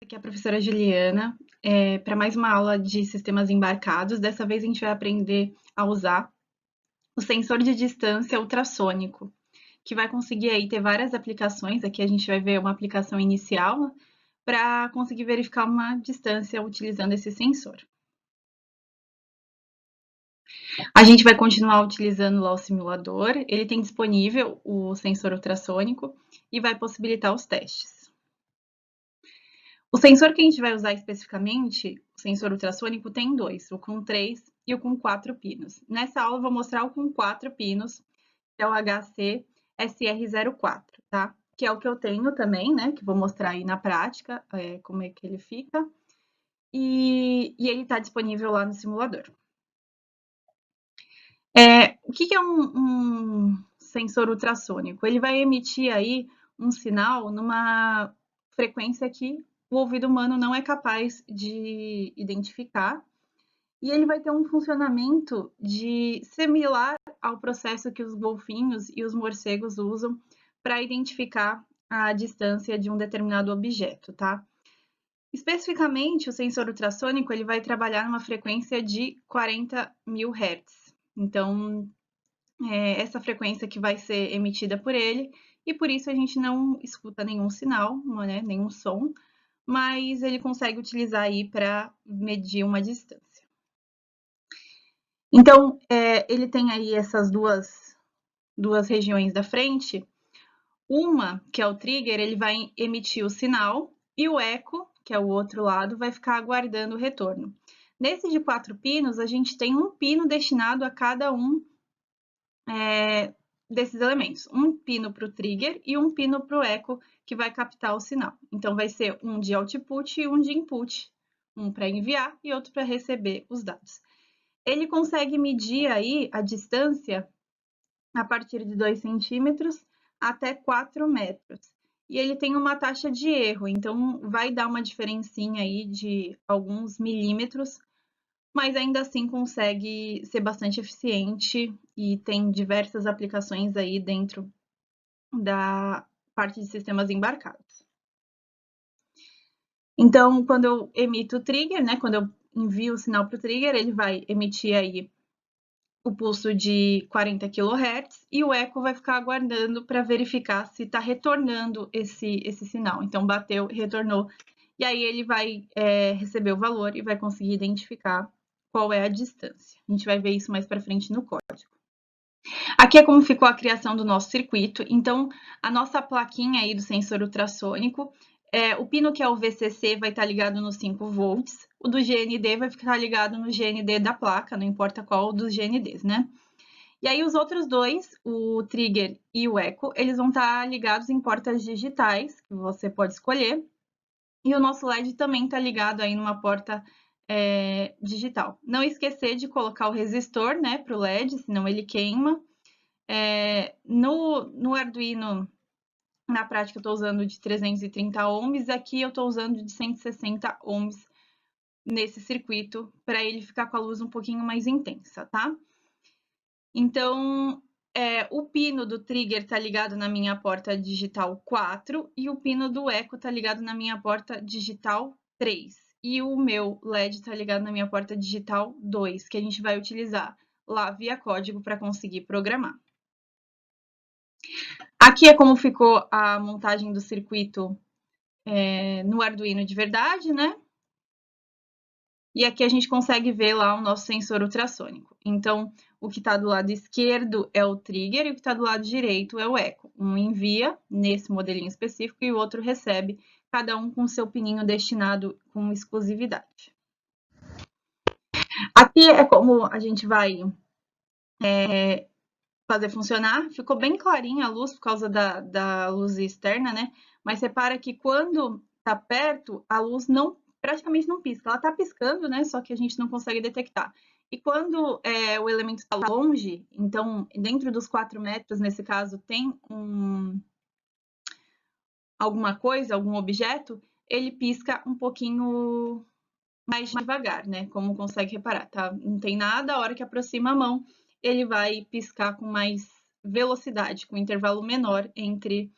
Aqui é a professora Juliana, para mais uma aula de sistemas embarcados. Dessa vez a gente vai aprender a usar o sensor de distância ultrassônico, que vai conseguir aí ter várias aplicações. Aqui a gente vai ver uma aplicação inicial para conseguir verificar uma distância utilizando esse sensor. A gente vai continuar utilizando lá o simulador, ele tem disponível o sensor ultrassônico e vai possibilitar os testes. O sensor que a gente vai usar especificamente, o sensor ultrassônico, tem dois, o com 3 e o com 4 pinos. Nessa aula eu vou mostrar o com 4 pinos, que é o HC SR04, tá? Que é o que eu tenho também, né? Que vou mostrar aí na prática como é que ele fica. E ele está disponível lá no simulador. O que é um sensor ultrassônico? Ele vai emitir aí um sinal numa frequência que o ouvido humano não é capaz de identificar, e ele vai ter um funcionamento similar ao processo que os golfinhos e os morcegos usam para identificar a distância de um determinado objeto, tá? Especificamente, o sensor ultrassônico ele vai trabalhar numa frequência de 40.000 Hz. Então, essa frequência que vai ser emitida por ele, e por isso a gente não escuta nenhum sinal, né, nenhum som, mas ele consegue utilizar aí para medir uma distância. Então, ele tem aí essas duas regiões da frente. Uma, que é o trigger, ele vai emitir o sinal, e o eco, que é o outro lado, vai ficar aguardando o retorno. Nesse de 4 pinos, a gente tem um pino destinado a cada um desses elementos. Um pino para o trigger e um pino para o eco, que vai captar o sinal. Então, vai ser um de output e um de input. Um para enviar e outro para receber os dados. Ele consegue medir aí a distância a partir de 2 centímetros até 4 metros. E ele tem uma taxa de erro, então vai dar uma diferencinha aí de alguns milímetros, mas ainda assim consegue ser bastante eficiente e tem diversas aplicações aí dentro da parte de sistemas embarcados. Então, quando eu emito o trigger, né, quando eu envio o sinal para o trigger, ele vai emitir aí o pulso de 40 kHz e o eco vai ficar aguardando para verificar se está retornando esse sinal. Então, bateu, retornou, e aí ele vai receber o valor e vai conseguir identificar qual é a distância. A gente vai ver isso mais para frente no código. Aqui é como ficou a criação do nosso circuito. Então, a nossa plaquinha aí do sensor ultrassônico, o pino que é o VCC vai estar ligado nos 5 volts, o do GND vai ficar ligado no GND da placa, não importa qual dos GNDs, né? E aí os outros dois, o trigger e o eco, eles vão estar ligados em portas digitais, que você pode escolher, e o nosso LED também está ligado aí numa porta digital. Não esquecer de colocar o resistor, né, para o LED, senão ele queima. No Arduino, na prática, eu estou usando de 330 ohms, aqui eu estou usando de 160 ohms nesse circuito, para ele ficar com a luz um pouquinho mais intensa, tá? Então, o pino do trigger está ligado na minha porta digital 4 e o pino do eco está ligado na minha porta digital 3. E o meu LED está ligado na minha porta digital 2, que a gente vai utilizar lá via código para conseguir programar. Aqui é como ficou a montagem do circuito no Arduino de verdade, né? E aqui a gente consegue ver lá o nosso sensor ultrassônico. Então, o que está do lado esquerdo é o trigger e o que está do lado direito é o eco. Um envia nesse modelinho específico e o outro recebe, cada um com seu pininho destinado com exclusividade. Aqui é como a gente vai fazer funcionar. Ficou bem clarinha a luz por causa da luz externa, né? Mas repara que quando está perto, a luz praticamente não pisca. Ela está piscando, né? Só que a gente não consegue detectar. E quando o elemento está longe, então dentro dos 4 metros, nesse caso, tem alguma coisa, algum objeto, ele pisca um pouquinho mais devagar, né? Como consegue reparar, tá? Não tem nada, a hora que aproxima a mão, ele vai piscar com mais velocidade, com um intervalo menor entre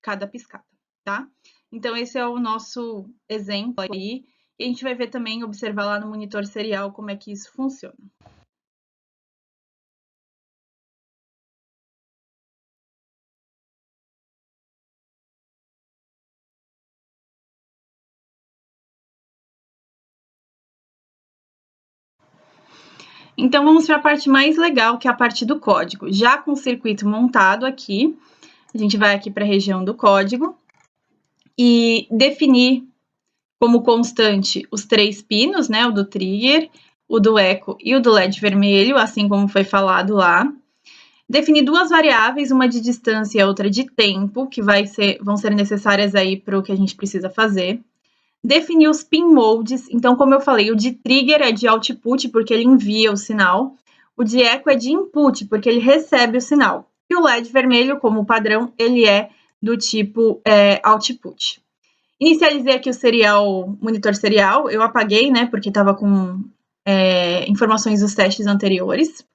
cada piscada, tá? Então, esse é o nosso exemplo aí. E a gente vai ver também, observar lá no monitor serial como é que isso funciona. Então, vamos para a parte mais legal, que é a parte do código. Já com o circuito montado aqui, a gente vai aqui para a região do código e definir como constante os 3 pinos, né? O do trigger, o do eco e o do LED vermelho, assim como foi falado lá. Definir 2 variáveis, uma de distância e a outra de tempo, que vão ser necessárias aí para o que a gente precisa fazer. Definir os pin modes, então, como eu falei, o de trigger é de output, porque ele envia o sinal. O de eco é de input, porque ele recebe o sinal. E o LED vermelho, como padrão, ele é do tipo output. Inicializei aqui o monitor serial, eu apaguei, né, porque estava com informações dos testes anteriores.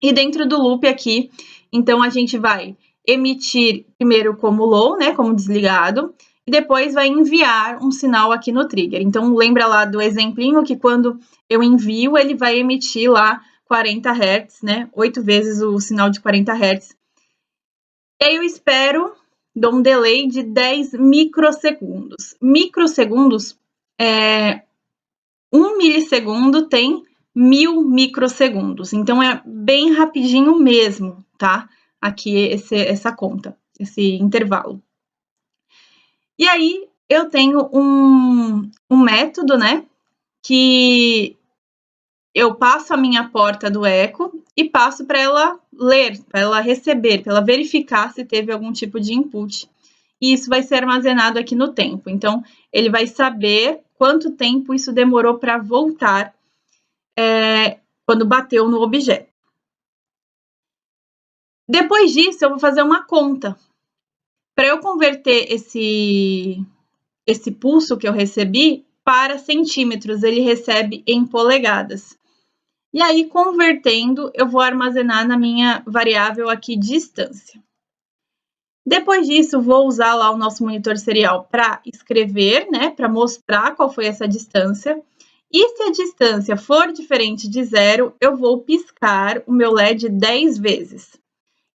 E dentro do loop aqui, então a gente vai emitir primeiro como low, né, como desligado, e depois vai enviar um sinal aqui no trigger. Então lembra lá do exemplinho que quando eu envio, ele vai emitir lá 40 Hz, né, 8 vezes o sinal de 40 Hz. E aí eu espero, dou um delay de 10 microsegundos. Microsegundos, 1 milissegundo tem 1000 microsegundos. Então, é bem rapidinho mesmo, tá? Aqui, essa conta, esse intervalo. E aí, eu tenho um método, né? Que eu passo a minha porta do eco e passo para ela ler, para ela receber, para ela verificar se teve algum tipo de input. E isso vai ser armazenado aqui no tempo. Então, ele vai saber quanto tempo isso demorou para voltar quando bateu no objeto. Depois disso, eu vou fazer uma conta. Para eu converter esse pulso que eu recebi para centímetros, ele recebe em polegadas. E aí, convertendo, eu vou armazenar na minha variável aqui distância. Depois disso, vou usar lá o nosso monitor serial para escrever, né, para mostrar qual foi essa distância. E se a distância for diferente de 0, eu vou piscar o meu LED 10 vezes.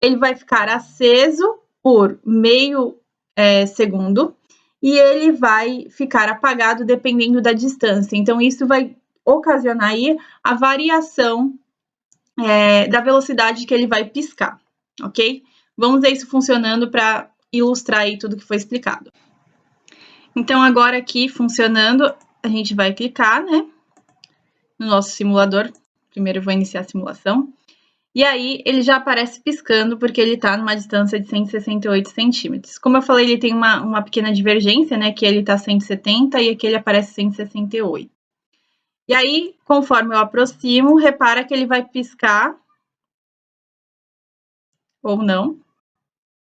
Ele vai ficar aceso por meio segundo e ele vai ficar apagado dependendo da distância. Então, isso vai ocasionar aí a variação da velocidade que ele vai piscar, ok? Vamos ver isso funcionando para ilustrar aí tudo que foi explicado. Então, agora aqui funcionando, a gente vai clicar, né, no nosso simulador. Primeiro eu vou iniciar a simulação. E aí, ele já aparece piscando, porque ele está numa distância de 168 centímetros. Como eu falei, ele tem uma pequena divergência, né, que ele está 170 e aqui ele aparece 168. E aí, conforme eu aproximo, repara que ele vai piscar, ou não.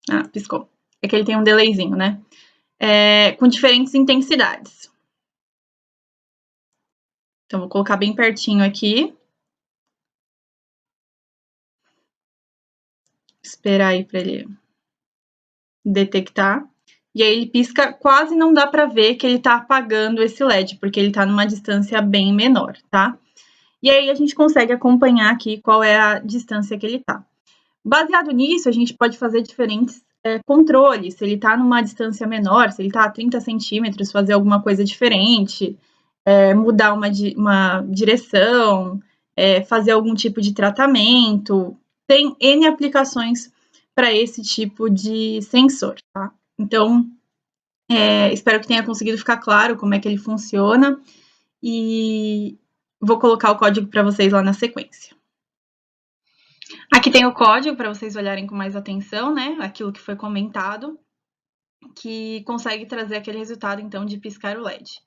Ah, piscou. É que ele tem um delayzinho, né? Com diferentes intensidades. Então, vou colocar bem pertinho aqui. Esperar aí para ele detectar. E aí ele pisca, quase não dá para ver que ele está apagando esse LED, porque ele está numa distância bem menor, tá? E aí a gente consegue acompanhar aqui qual é a distância que ele está. Baseado nisso, a gente pode fazer diferentes controles. Se ele está numa distância menor, se ele está a 30 centímetros, fazer alguma coisa diferente, mudar uma direção, fazer algum tipo de tratamento. Tem N aplicações para esse tipo de sensor, tá? Então, espero que tenha conseguido ficar claro como é que ele funciona e vou colocar o código para vocês lá na sequência. Aqui tem o código para vocês olharem com mais atenção, né? Aquilo que foi comentado, que consegue trazer aquele resultado, então, de piscar o LED.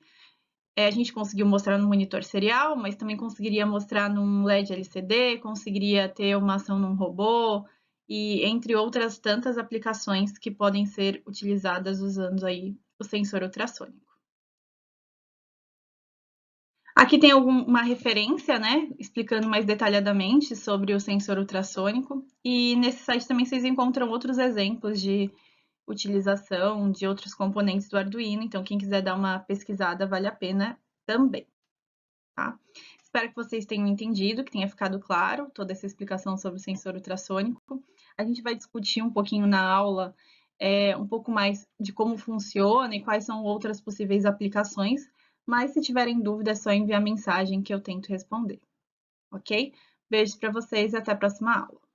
A gente conseguiu mostrar no monitor serial, mas também conseguiria mostrar num LED LCD, conseguiria ter uma ação num robô, e entre outras tantas aplicações que podem ser utilizadas usando aí o sensor ultrassônico. Aqui tem uma referência, né, explicando mais detalhadamente sobre o sensor ultrassônico, e nesse site também vocês encontram outros exemplos de utilização de outros componentes do Arduino, então quem quiser dar uma pesquisada vale a pena também, tá? Espero que vocês tenham entendido, que tenha ficado claro toda essa explicação sobre o sensor ultrassônico. A gente vai discutir um pouquinho na aula um pouco mais de como funciona e quais são outras possíveis aplicações, mas se tiverem dúvida é só enviar mensagem que eu tento responder, ok? Beijos para vocês e até a próxima aula.